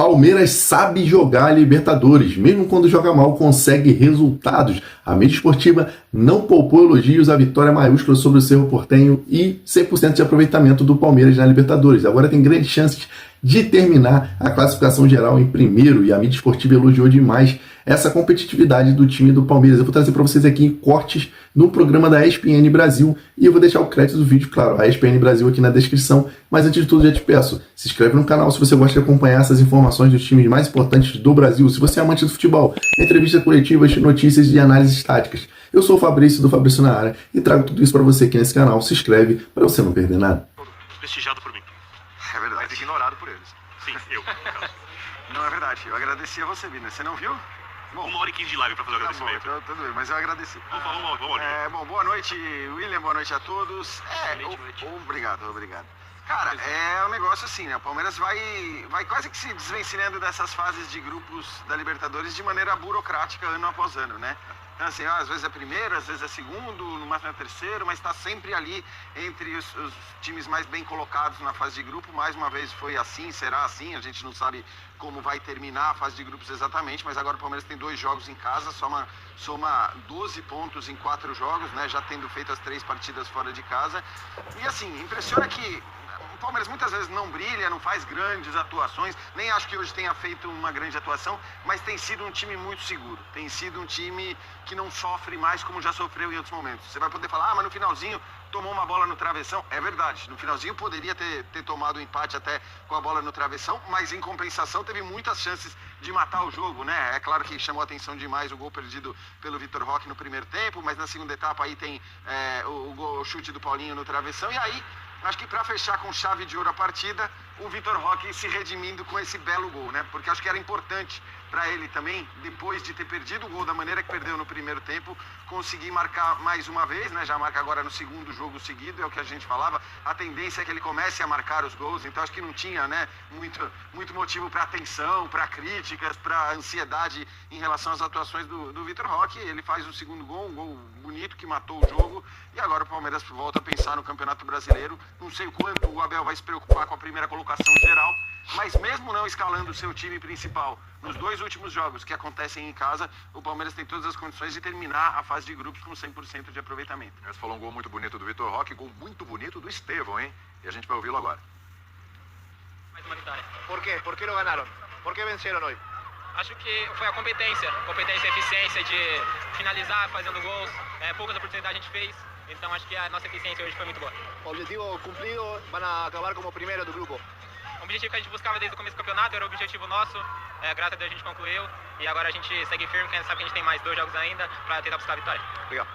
Palmeiras sabe jogar a Libertadores, mesmo quando joga mal consegue resultados. A mídia esportiva não poupou elogios à vitória maiúscula sobre o Cerro Porteño e 100% de aproveitamento do Palmeiras na Libertadores. Agora tem grandes chances de terminar a classificação geral em primeiro e a mídia esportiva elogiou demais essa competitividade do time do Palmeiras. Eu vou trazer para vocês aqui cortes no programa da ESPN Brasil e eu vou deixar o crédito do vídeo, claro, a ESPN Brasil aqui na descrição. Mas antes de tudo, já te peço, se inscreve no canal se você gosta de acompanhar essas informações dos times mais importantes do Brasil. Se você é amante do futebol, entrevistas coletivas, notícias e análises táticas. Eu sou o Fabrício, do Fabrício na área, e trago tudo isso para você aqui nesse canal. Se inscreve para você não perder nada. Prestigiado por mim. É verdade. Mas ignorado por eles. Sim, eu, no caso. Não é verdade. Eu agradeci a você, Bina. Você não viu? Bom, 1h15 de live pra fazer o agradecimento. Tá bom, tudo bem, mas eu agradeci. Vamos ali. Bom, boa noite, William. Boa noite a todos. Noite. Obrigado. Cara, é um negócio assim, né? O Palmeiras vai quase que se desvencilhando dessas fases de grupos da Libertadores de maneira burocrática ano após ano, né? Então, assim, às vezes é primeiro, às vezes é segundo, no máximo é terceiro, mas está sempre ali entre os times mais bem colocados na fase de grupo. Mais uma vez foi assim, será assim, a gente não sabe como vai terminar a fase de grupos exatamente, mas agora o Palmeiras tem 2 jogos em casa, soma 12 pontos em 4 jogos, né? Já tendo feito as 3 partidas fora de casa. E assim, impressiona que o Palmeiras muitas vezes não brilha, não faz grandes atuações, nem acho que hoje tenha feito uma grande atuação, mas tem sido um time muito seguro, tem sido um time que não sofre mais como já sofreu em outros momentos. Você vai poder falar, mas no finalzinho tomou uma bola no travessão. É verdade, no finalzinho poderia ter tomado um empate até com a bola no travessão, mas em compensação teve muitas chances de matar o jogo, né? É claro que chamou a atenção demais o gol perdido pelo Vitor Roque no primeiro tempo, mas na segunda etapa aí tem o chute do Paulinho no travessão, e aí acho que para fechar com chave de ouro a partida, o Vitor Roque se redimindo com esse belo gol, né? Porque acho que era importante para ele também, depois de ter perdido o gol da maneira que perdeu no primeiro tempo, conseguir marcar mais uma vez, né? Já marca agora no segundo jogo seguido, é o que a gente falava. A tendência é que ele comece a marcar os gols, então acho que não tinha, né, muito motivo para atenção, para críticas, para ansiedade em relação às atuações do Vitor Roque. Ele faz o segundo gol, um gol bonito que matou o jogo, e agora o Palmeiras volta a pensar no Campeonato Brasileiro. Não sei o quanto o Abel vai se preocupar com a primeira colocação geral, mas mesmo não escalando o seu time principal nos 2 últimos jogos que acontecem em casa, o Palmeiras tem todas as condições de terminar a fase de grupos com 100% de aproveitamento. Você falou um gol muito bonito do Vitor Roque, gol muito bonito do Estevão, hein? E a gente vai ouvi-lo agora. Mais uma vitória. ¿Por qué? ¿Por qué lo ganaron? ¿Por qué vencieron hoy? Acho que foi a competência e eficiência de finalizar fazendo gols. Poucas oportunidades a gente fez, então acho que a nossa eficiência hoje foi muito boa. Objetivo cumplido, van a acabar como primeiro do grupo. O objetivo que a gente buscava desde o começo do campeonato era o objetivo nosso, graças a Deus a gente concluiu e agora a gente segue firme, quem sabe que a gente tem mais 2 jogos ainda para tentar buscar a vitória. Obrigado.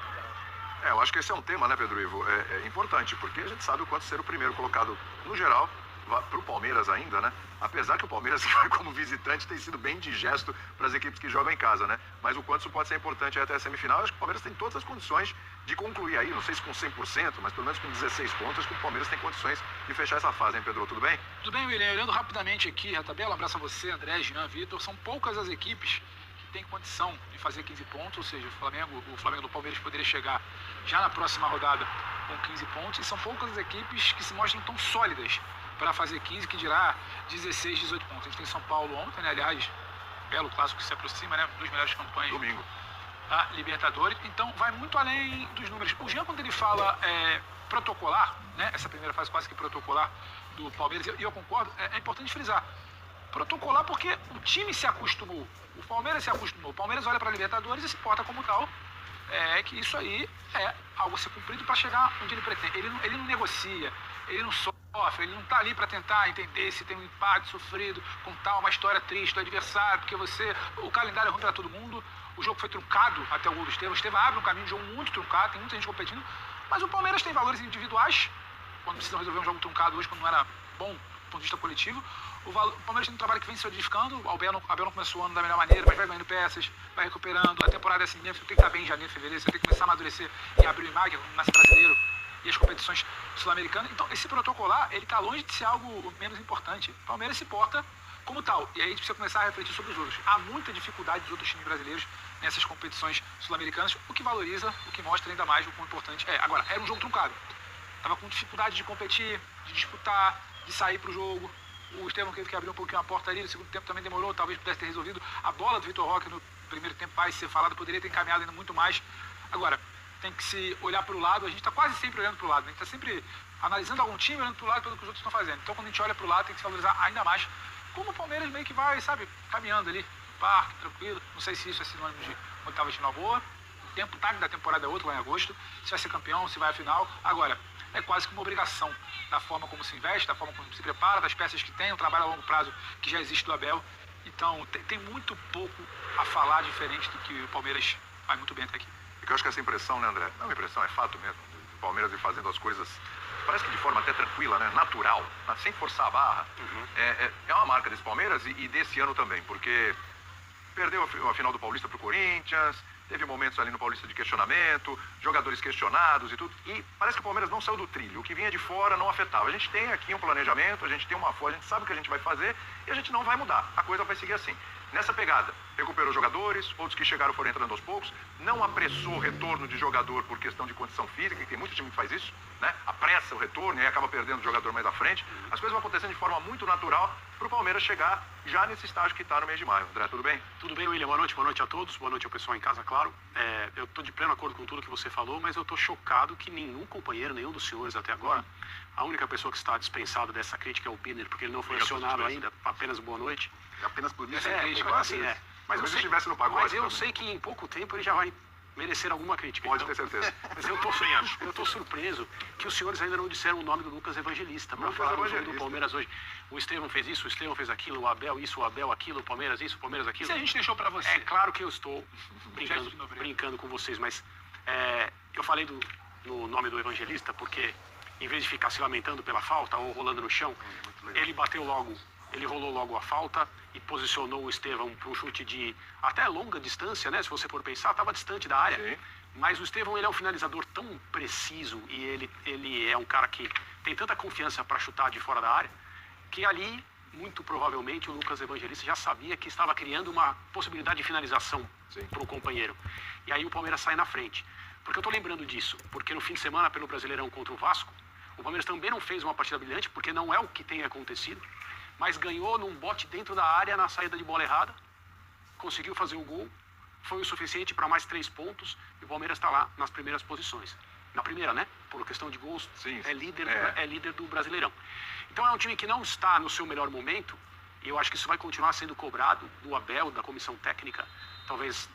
Eu acho que esse é um tema, né, Pedro Ivo? É importante, porque a gente sabe o quanto ser o primeiro colocado no geral para o Palmeiras ainda, né? Apesar que o Palmeiras, como visitante, tem sido bem indigesto para as equipes que jogam em casa, né? Mas o quanto isso pode ser importante até a semifinal, eu acho que o Palmeiras tem todas as condições de concluir aí, não sei se com 100%, mas pelo menos com 16 pontos, que o Palmeiras tem condições de fechar essa fase, hein, Pedro? Tudo bem? Tudo bem, William. Olhando rapidamente aqui a tabela, abraço a você, André, Jean, Vitor, são poucas as equipes que têm condição de fazer 15 pontos, ou seja, o Flamengo do Palmeiras poderia chegar já na próxima rodada com 15 pontos, e são poucas as equipes que se mostram tão sólidas para fazer 15, que dirá 16, 18 pontos. A gente tem São Paulo ontem, né? Aliás, belo clássico que se aproxima, né? 2 melhores campanhas Domingo da Libertadores. Então vai muito além dos números. O Jean, quando ele fala protocolar, né? Essa primeira fase quase que protocolar do Palmeiras, e eu concordo, é importante frisar. Protocolar porque o time se acostumou, o Palmeiras se acostumou. O Palmeiras olha para a Libertadores e se porta como tal. Que isso aí é algo a ser cumprido para chegar onde ele pretende. Ele não negocia, ele não sofre, ele não está ali para tentar entender se tem um empate sofrido, contar uma história triste do adversário, porque o calendário é ruim para todo mundo, o jogo foi truncado até o gol do Estevão. O Estevão abre um caminho de jogo muito truncado, tem muita gente competindo, mas o Palmeiras tem valores individuais, quando precisam resolver um jogo truncado hoje, quando não era bom do ponto de vista coletivo. O Palmeiras tem um trabalho que vem se solidificando. O Abel não começou o ano da melhor maneira, mas vai ganhando peças, vai recuperando. A temporada é assim mesmo, você tem que estar bem em janeiro, fevereiro, você tem que começar a amadurecer em abril e maio, que começa brasileiro e as competições sul-americanas. Então, esse protocolar, ele está longe de ser algo menos importante. O Palmeiras se porta como tal, e aí a gente precisa começar a refletir sobre os outros. Há muita dificuldade dos outros times brasileiros nessas competições sul-americanas, o que valoriza, o que mostra ainda mais o quão importante é. Agora, era um jogo truncado. Estava com dificuldade de competir, de disputar, de sair para o jogo. O Estevão teve que abrir um pouquinho a porta ali, no segundo tempo também demorou, talvez pudesse ter resolvido. A bola do Vitor Roque no primeiro tempo vai ser falado, poderia ter encaminhado ainda muito mais. Agora, tem que se olhar para o lado, a gente está quase sempre olhando para o lado, né? A gente está sempre analisando algum time, olhando para o lado pelo que os outros estão fazendo. Então, quando a gente olha para o lado, tem que se valorizar ainda mais. Como o Palmeiras meio que vai, sabe, caminhando ali, parque, tranquilo. Não sei se isso é sinônimo de oitava de final boa. O tempo da temporada é outro, lá em agosto. Se vai ser campeão, se vai à final. Agora, é quase que uma obrigação da forma como se investe, da forma como se prepara, das peças que tem, o trabalho a longo prazo que já existe do Abel. Então, tem muito pouco a falar diferente do que o Palmeiras vai muito bem até aqui. E eu acho que essa impressão, né, André? Não é uma impressão, é fato mesmo. O Palmeiras ir fazendo as coisas, parece que de forma até tranquila, né? Natural, sem forçar a barra. É uma marca desse Palmeiras e desse ano também, porque perdeu a final do Paulista para o Corinthians, teve momentos ali no Paulista de questionamento, jogadores questionados e tudo. E parece que o Palmeiras não saiu do trilho. O que vinha de fora não afetava. A gente tem aqui um planejamento, a gente tem uma força, a gente sabe o que a gente vai fazer e a gente não vai mudar. A coisa vai seguir assim. Nessa pegada, recuperou jogadores, outros que chegaram foram entrando aos poucos, não apressou o retorno de jogador por questão de condição física, e tem muito time que faz isso, né? Apressa o retorno e aí acaba perdendo o jogador mais à frente. As coisas vão acontecendo de forma muito natural para o Palmeiras chegar já nesse estágio que está no mês de maio. André, tudo bem? Tudo bem, William. Boa noite a todos. Boa noite ao pessoal em casa, claro. Eu estou de pleno acordo com tudo que você falou, mas eu estou chocado que nenhum companheiro, nenhum dos senhores até agora, a única pessoa que está dispensada dessa crítica é o Binner, porque ele não foi acionado ainda. Apenas boa noite. Apenas por isso crítica, assim, Mas se estivesse no pacote, mas eu sei que em pouco tempo ele já vai merecer alguma crítica. Pode ter certeza. Mas eu estou surpreso que os senhores ainda não disseram o nome do Lucas Evangelista para falar do jogo do Palmeiras hoje. O Estevão fez isso, o Estevão fez aquilo, o Abel isso, o Abel aquilo, o Palmeiras isso, o Palmeiras aquilo. Se a gente deixou para você. É claro que eu estou brincando com vocês, mas eu falei no nome do Evangelista porque em vez de ficar se lamentando pela falta ou rolando no chão, ele rolou logo a falta e posicionou o Estevão para um chute de até longa distância, né? Se você for pensar, estava distante da área. Sim. Mas o Estevão, ele é um finalizador tão preciso e ele é um cara que tem tanta confiança para chutar de fora da área, que ali, muito provavelmente, o Lucas Evangelista já sabia que estava criando uma possibilidade de finalização para o companheiro. E aí o Palmeiras sai na frente. Porque eu estou lembrando disso, porque no fim de semana, pelo Brasileirão contra o Vasco, o Palmeiras também não fez uma partida brilhante, porque não é o que tem acontecido, mas ganhou num bote dentro da área na saída de bola errada, conseguiu fazer o gol, foi o suficiente para mais 3 pontos e o Palmeiras está lá nas primeiras posições. Na primeira, né? Por questão de gols, é líder do Brasileirão. Então é um time que não está no seu melhor momento e eu acho que isso vai continuar sendo cobrado do Abel, da comissão técnica, talvez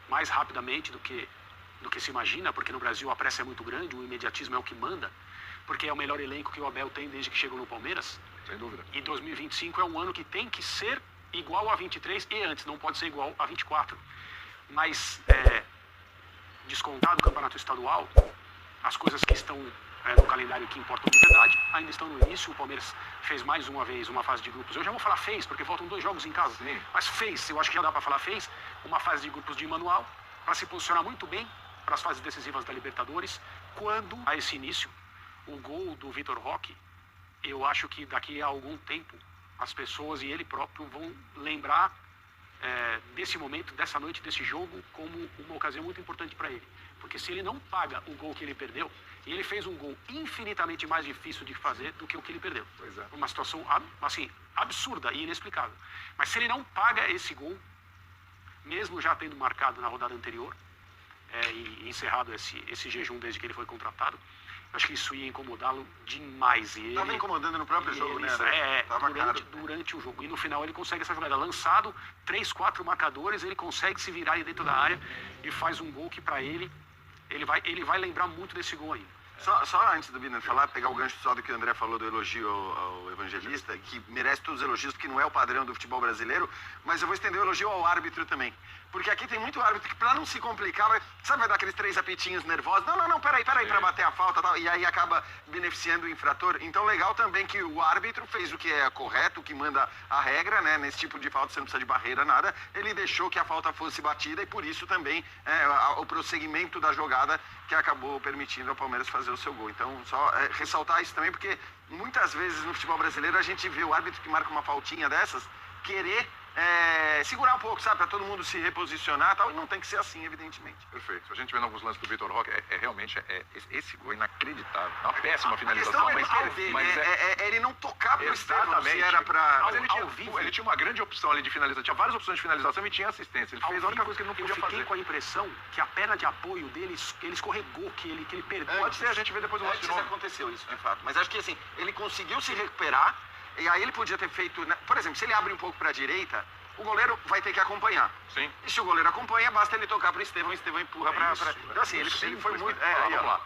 mais rapidamente do que se imagina, porque no Brasil a pressa é muito grande, o imediatismo é o que manda, porque é o melhor elenco que o Abel tem desde que chegou no Palmeiras. Sem dúvida. E 2025 é um ano que tem que ser igual a 23 e antes, não pode ser igual a 24. Mas, descontado o campeonato estadual, as coisas que estão no calendário que importam de verdade ainda estão no início. O Palmeiras fez mais uma vez uma fase de grupos. Eu já vou falar fez, porque faltam 2 jogos em casa. Sim. Mas fez, eu acho que já dá para falar fez, uma fase de grupos de manual para se posicionar muito bem para as fases decisivas da Libertadores. Quando, a esse início, o gol do Vitor Roque, eu acho que daqui a algum tempo as pessoas e ele próprio vão lembrar desse momento, dessa noite, desse jogo, como uma ocasião muito importante para ele. Porque se ele não paga o gol que ele perdeu, e ele fez um gol infinitamente mais difícil de fazer do que o que ele perdeu. Pois é. Uma situação assim, absurda e inexplicável. Mas se ele não paga esse gol, mesmo já tendo marcado na rodada anterior, e encerrado esse jejum desde que ele foi contratado, acho que isso ia incomodá-lo demais. Estava incomodando no próprio jogo, né? Durante o jogo. E no final ele consegue essa jogada. Lançado, 3, 4 marcadores, ele consegue se virar aí dentro da área e faz um gol que para ele vai lembrar muito desse gol aí. Só antes do Biner falar, pegar o gancho só do que o André falou do elogio ao Evangelista, que merece todos os elogios, porque não é o padrão do futebol brasileiro, mas eu vou estender o elogio ao árbitro também. Porque aqui tem muito árbitro que, pra não se complicar, vai dar aqueles 3 apitinhos nervosos. Não, peraí, pra bater a falta e tal. E aí acaba beneficiando o infrator. Então, legal também que o árbitro fez o que é correto, o que manda a regra, né? Nesse tipo de falta você não precisa de barreira, nada. Ele deixou que a falta fosse batida e por isso também o prosseguimento da jogada que acabou permitindo ao Palmeiras fazer o seu gol. Então, só ressaltar isso também, porque muitas vezes no futebol brasileiro a gente vê o árbitro que marca uma faltinha dessas querer segurar um pouco, sabe? Pra todo mundo se reposicionar e tal. E não tem que ser assim, evidentemente. Perfeito. A gente vendo alguns lances do Vitor Roque, realmente esse gol inacreditável. É uma péssima finalização, A questão é perder, mas é ele não tocar pro Estevão, se exatamente. era pra... Mas ele tinha uma grande opção ali de finalização. Tinha várias opções de finalização e tinha assistência. Ele fez a única coisa que ele não podia Eu fiquei fazer. com a impressão que a perna de apoio dele escorregou, que ele perdeu. Pode ser, a gente vê depois o lance de Antes novo. aconteceu isso, de fato. Mas acho que assim, ele conseguiu se recuperar, e aí ele podia ter feito... Por exemplo, se ele abre um pouco pra direita, o goleiro vai ter que acompanhar. Sim. E se o goleiro acompanha, basta ele tocar pro Estevão, o Estevão empurra pra... Então assim, ele foi muito... Vamos lá.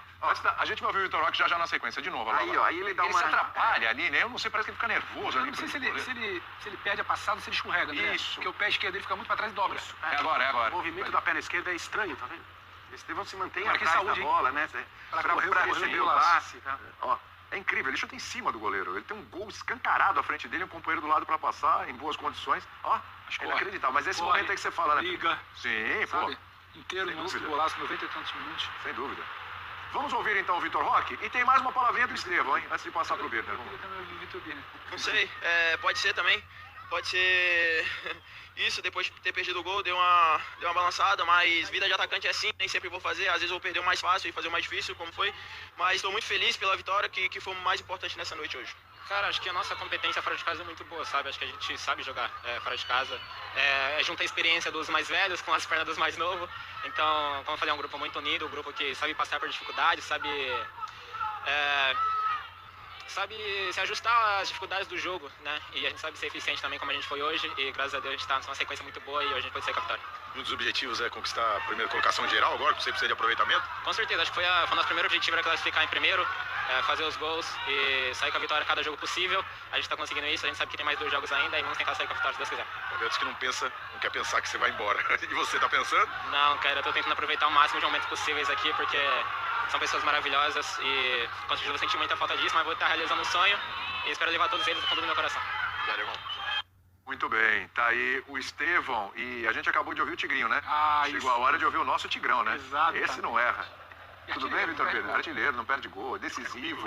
A gente vai ver o Vitor Roque já na sequência, de novo. Aí ele dá uma... se atrapalha ali, né? Eu não sei, parece que ele fica nervoso. Eu não sei se ele perde a passada, se ele escorrega, né? Isso. Porque o pé esquerdo dele fica muito pra trás e dobra. É agora. O movimento da perna esquerda é estranho, tá vendo? O Estevão se mantém Cara, que atrás saúde, da hein? bola, né? Pra correr receber o o passe. Tá? Ó, é incrível, ele chuta em cima do goleiro. Ele tem um gol escancarado à frente dele, um companheiro do lado pra passar, em boas condições. Ó, é inacreditável. Mas esse Corre, momento aí que você fala, né? briga, Sim, sabe? pô, Inteiro, sem no lance do dúvida. golaço, 90 e tantos minutos. sem dúvida. Vamos ouvir então o Vitor Roque. E tem mais uma palavrinha do Estevão, hein? Antes de passar pro Birner. Vamos. Não sei, pode ser também. Pode ser isso, depois de ter perdido o gol, deu uma balançada, mas vida de atacante é assim, nem sempre vou fazer. Às vezes eu vou perder o mais fácil e fazer o mais difícil, como foi. Mas estou muito feliz pela vitória, que foi o mais importante nessa noite hoje. Cara, acho que a nossa competência fora de casa é muito boa, sabe? Acho que a gente sabe jogar fora de casa. Junta a experiência dos mais velhos com as pernas dos mais novos. Então, como eu falei, é um grupo muito unido, um grupo que sabe passar por dificuldades, sabe se ajustar às dificuldades do jogo, né? E a gente sabe ser eficiente também, como a gente foi hoje. E graças a Deus a gente está numa sequência muito boa e hoje a gente pode ser capitão. Um dos objetivos é conquistar a primeira colocação geral agora, com 100% de aproveitamento? Com certeza, acho que foi o nosso primeiro objetivo era classificar em primeiro, fazer os gols e sair com a vitória a cada jogo possível. A gente está conseguindo isso, a gente sabe que tem mais 2 jogos ainda e vamos tentar sair com a vitória se Deus quiser. Palmeiras que não quer pensar que você vai embora. E você tá pensando? Não, cara, eu tô tentando aproveitar o máximo de momentos possíveis aqui, porque são pessoas maravilhosas e com certeza vou sentir muita falta disso, mas vou estar realizando um sonho e espero levar todos eles do fundo do meu coração. Já, irmão. Muito bem, tá aí o Estevão e a gente acabou de ouvir o Tigrinho, né? Chegou isso. a hora de ouvir o nosso Tigrão, né? Exato. Esse não erra. Tudo bem, Vitor não perde Birner? gol. Artilheiro, não perde gol, decisivo.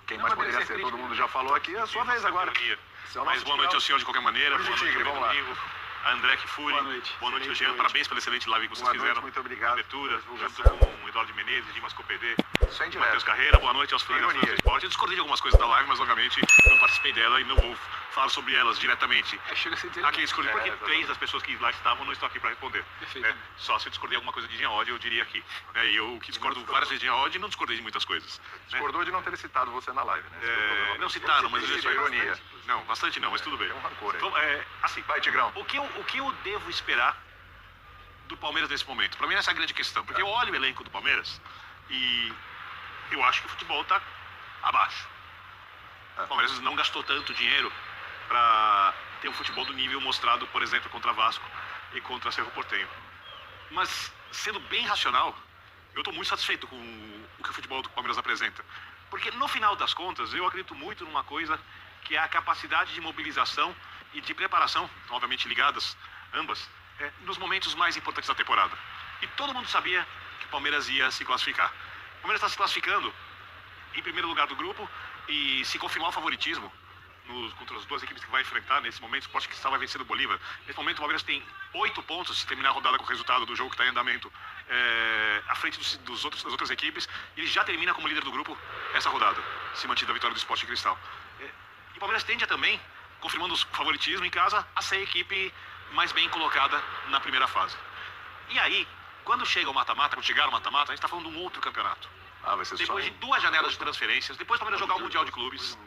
Quem Não mais poderia poderia ser ser? crítico, Todo mundo né? já falou aqui, é a sua vez agora. Esse é o Mas nosso boa noite Tigrão. ao senhor de qualquer maneira. Luiz Boa noite, Tigre, meu vamos lá. amigo. A André Kifuri. Boa noite. Boa noite, Excelente Jean. noite. Parabéns pela excelente live que vocês Boa noite, fizeram. muito obrigado Abertura, pela junto divulgação. com o Eduardo Menezes, Dimas Copedê, Sem Matheus direto. Carreira. Boa noite aos fãs Ironia. do esporte. Eu discordei de algumas coisas da live, mas obviamente não participei dela e não vou falar sobre elas diretamente. Chega a ser Aqui eu discordei porque exatamente. 3 das pessoas que lá estavam não estão aqui para responder. Perfeito. né? Só se eu discordei alguma coisa de Jean Oddi, eu diria aqui. né? E eu que discordo várias vezes de Jean Oddi, não discordei de muitas coisas. né? Discordou de não ter citado você na live, né? Esse é o problema. Não citaram, mas Isso isso é é ironia. Não, bastante não, mas tudo bem. Tem um rancor aí. Vamos, assim, Vai, Tigrão. o que eu devo esperar do Palmeiras nesse momento? Para mim essa é a grande questão, porque eu olho o elenco do Palmeiras e eu acho que o futebol está abaixo. O Palmeiras não gastou tanto dinheiro para ter um futebol do nível mostrado, por exemplo, contra Vasco e contra Cerro Porteño. Mas, sendo bem racional, eu estou muito satisfeito com o que o futebol do Palmeiras apresenta. Porque, no final das contas, eu acredito muito numa coisa que é a capacidade de mobilização e de preparação, obviamente ligadas, ambas, nos momentos mais importantes da temporada. E todo mundo sabia que o Palmeiras ia se classificar. O Palmeiras está se classificando em primeiro lugar do grupo e se confirmar o favoritismo contra as 2 equipes que vai enfrentar nesse momento, o Sport Cristal vai vencer o Bolívar. Nesse momento o Palmeiras tem 8 pontos se terminar a rodada com o resultado do jogo que está em andamento à frente das outras equipes, e ele já termina como líder do grupo essa rodada, se mantida a vitória do Sport Cristal. E o Palmeiras tende a também, confirmando o favoritismo em casa, a ser a equipe mais bem colocada na primeira fase. E aí, quando chega o mata-mata, quando chegar o mata-mata, a gente está falando de um outro campeonato. Vai ser Depois só de 2 janelas de transferências, depois o Palmeiras jogar o Mundial de Clubes.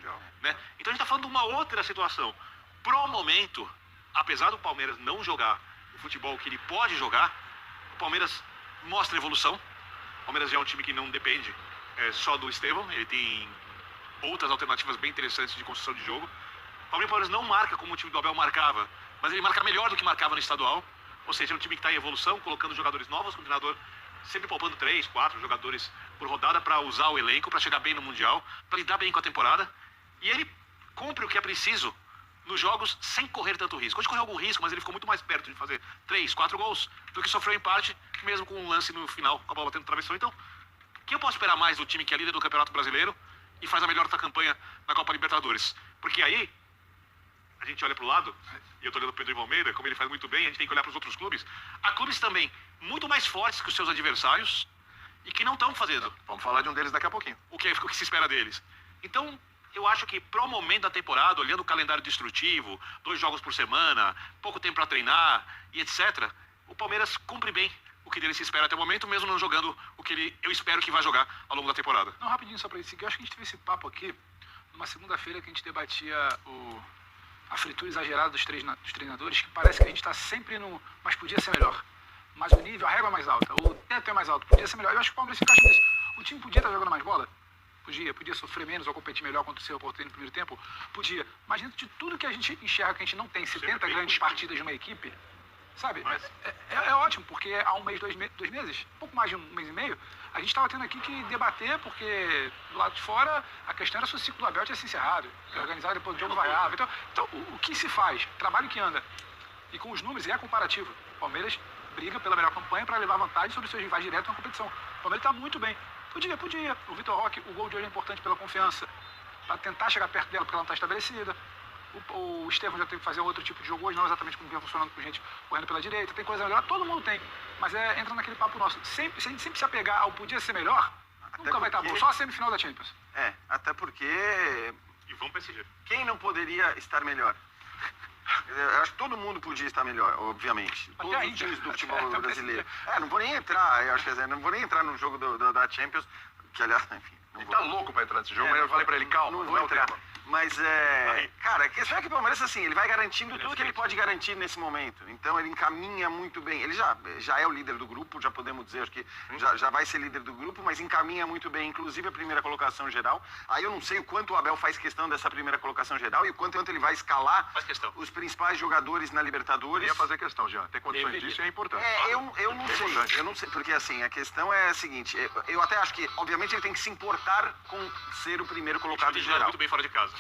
Né? Então a gente está falando de uma outra situação. Pro momento, apesar do Palmeiras não jogar o futebol que ele pode jogar, o Palmeiras mostra evolução. O Palmeiras já é um time que não depende só do Estevão, ele tem outras alternativas bem interessantes de construção de jogo. O Palmeiras não marca como o time do Abel marcava, mas ele marca melhor do que marcava no estadual. Ou seja, é um time que está em evolução, colocando jogadores novos, com o treinador sempre poupando 3, 4 jogadores por rodada para usar o elenco, para chegar bem no Mundial, para lidar bem com a temporada. E ele cumpre o que é preciso nos jogos sem correr tanto risco. Hoje correu algum risco, mas ele ficou muito mais perto de fazer 3, 4 gols do que sofreu em parte, mesmo com um lance no final, com a bola batendo no travessão. Então, o que eu posso esperar mais do time que é líder do Campeonato Brasileiro e faz a melhor campanha na Copa Libertadores? Porque aí, a gente olha pro lado, e eu tô olhando o Pedro Ivo Almeida, como ele faz muito bem, a gente tem que olhar pros outros clubes. Há clubes também muito mais fortes que os seus adversários e que não estão fazendo. Vamos falar de um deles daqui a pouquinho. O que se espera deles. Então, eu acho que pro momento da temporada, olhando o calendário destrutivo, 2 jogos por semana, pouco tempo para treinar e etc., o Palmeiras cumpre bem o que dele se espera até o momento, mesmo não jogando o que eu espero que vai jogar ao longo da temporada. Não, rapidinho só para isso, eu acho que a gente teve esse papo aqui numa segunda-feira que a gente debatia a fritura exagerada dos treinadores, que parece que a gente está sempre no... Mas podia ser melhor. Mas o nível, a régua é mais alta, o teto é mais alto, podia ser melhor. Eu acho que o Palmeiras se encaixa nisso. O time podia estar jogando mais bola? Podia sofrer menos ou competir melhor contra o seu oportuno no primeiro tempo? Podia. Mas dentro de tudo que a gente enxerga, que a gente não tem 70 grandes partidas de uma equipe, sabe? É ótimo, porque há um mês, 2 meses, pouco mais de um mês e meio, a gente estava tendo aqui que debater, porque do lado de fora a questão era se o ciclo do Abel tinha se encerrado, organizado depois do jogo vaiava. Então o que se faz? Trabalho que anda. E com os números, é comparativo. O Palmeiras briga pela melhor campanha para levar vantagem sobre os seus rivais direto na competição. O Palmeiras está muito bem. Podia. O Vitor Roque, o gol de hoje é importante pela confiança, para tentar chegar perto dela, porque ela não está estabelecida. O Estevão já teve que fazer outro tipo de jogo hoje, não exatamente como vinha funcionando com gente correndo pela direita. Tem coisa melhor, todo mundo tem. Mas entra naquele papo nosso. Se a gente sempre se apegar ao podia ser melhor, nunca vai estar bom. Só a semifinal da Champions. Até porque... E vamos PSG. Quem não poderia estar melhor? Eu acho que todo mundo podia estar melhor, obviamente. Até todos os times do futebol brasileiro. Não vou nem entrar, eu acho que não vou nem entrar no jogo da Champions, que aliás, enfim... Ele tá louco pra entrar nesse jogo, mas eu falei pra ele, calma, não vou entrar. Mas, cara, a questão é que o Palmeiras, assim, ele vai garantindo tudo que ele pode garantir nesse momento. Então, ele encaminha muito bem. Ele já é o líder do grupo, já podemos dizer que já vai ser líder do grupo, mas encaminha muito bem, inclusive a primeira colocação geral. Aí eu não sei o quanto o Abel faz questão dessa primeira colocação geral e o quanto ele vai escalar os principais jogadores na Libertadores. Ia fazer questão, Jean. Tem condições disso, é importante. Eu não sei, porque assim, a questão é a seguinte, eu até acho que, obviamente, ele tem que se importar com ser o primeiro colocado geral. Muito bem fora de casa.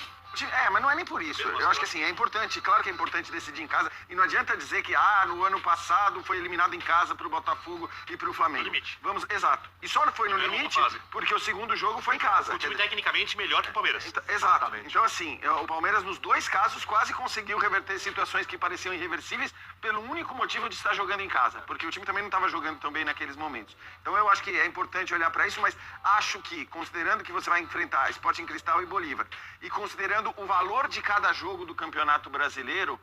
Mas não é nem por isso. Eu acho que assim, é importante, claro que é importante decidir em casa. E não adianta dizer que no ano passado foi eliminado em casa pro Botafogo e pro Flamengo. No limite. Exato. E só não foi no limite porque o segundo jogo foi em casa. O time tecnicamente melhor que o Palmeiras. Exato. Então assim, o Palmeiras nos 2 casos quase conseguiu reverter situações que pareciam irreversíveis pelo único motivo de estar jogando em casa. Porque o time também não estava jogando tão bem naqueles momentos. Então eu acho que é importante olhar para isso, mas acho que, considerando que você vai enfrentar Sporting Cristal e Bolívar, e considerando o valor de cada jogo do Campeonato Brasileiro,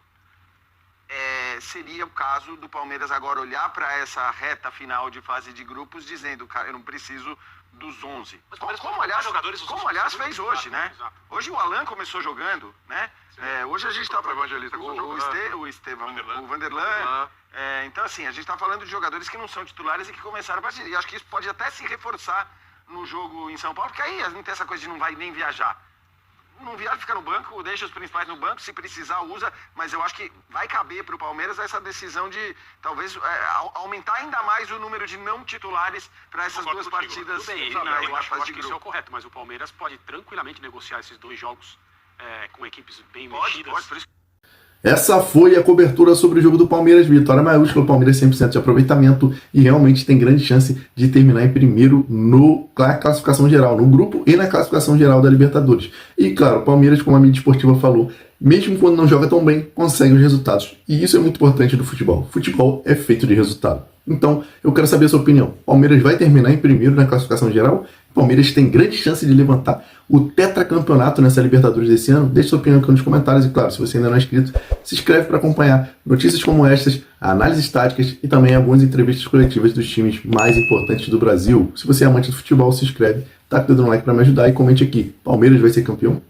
seria o caso do Palmeiras agora olhar para essa reta final de fase de grupos dizendo, cara, eu não preciso dos 11. Como aliás fez hoje, né? Hoje o Alan começou jogando, né? Hoje a gente está... O Estevão, o Vanderlan. Então assim, a gente está falando de jogadores que não são titulares e que começaram a partir. E acho que isso pode até se reforçar no jogo em São Paulo, porque aí não tem essa coisa de não vai nem viajar. Não viaja, fica no banco, deixa os principais no banco, se precisar usa, mas eu acho que vai caber para o Palmeiras essa decisão de talvez aumentar ainda mais o número de não titulares para essas 2 partidas. Eu acho que isso é o correto, mas o Palmeiras pode tranquilamente negociar esses 2 jogos com equipes bem mexidas. Por isso. Essa foi a cobertura sobre o jogo do Palmeiras. Vitória maiúscula, o Palmeiras 100% de aproveitamento e realmente tem grande chance de terminar em primeiro na classificação geral, no grupo e na classificação geral da Libertadores. E claro, o Palmeiras, como a mídia esportiva falou, mesmo quando não joga tão bem, consegue os resultados. E isso é muito importante do futebol. Futebol é feito de resultado. Então, eu quero saber a sua opinião. O Palmeiras vai terminar em primeiro na classificação geral? O Palmeiras tem grande chance de levantar o tetracampeonato nessa Libertadores desse ano? Deixe sua opinião aqui nos comentários e, claro, se você ainda não é inscrito, se inscreve para acompanhar notícias como estas, análises táticas e também algumas entrevistas coletivas dos times mais importantes do Brasil. Se você é amante do futebol, se inscreve, taca o dedo no like para me ajudar e comente aqui. Palmeiras vai ser campeão?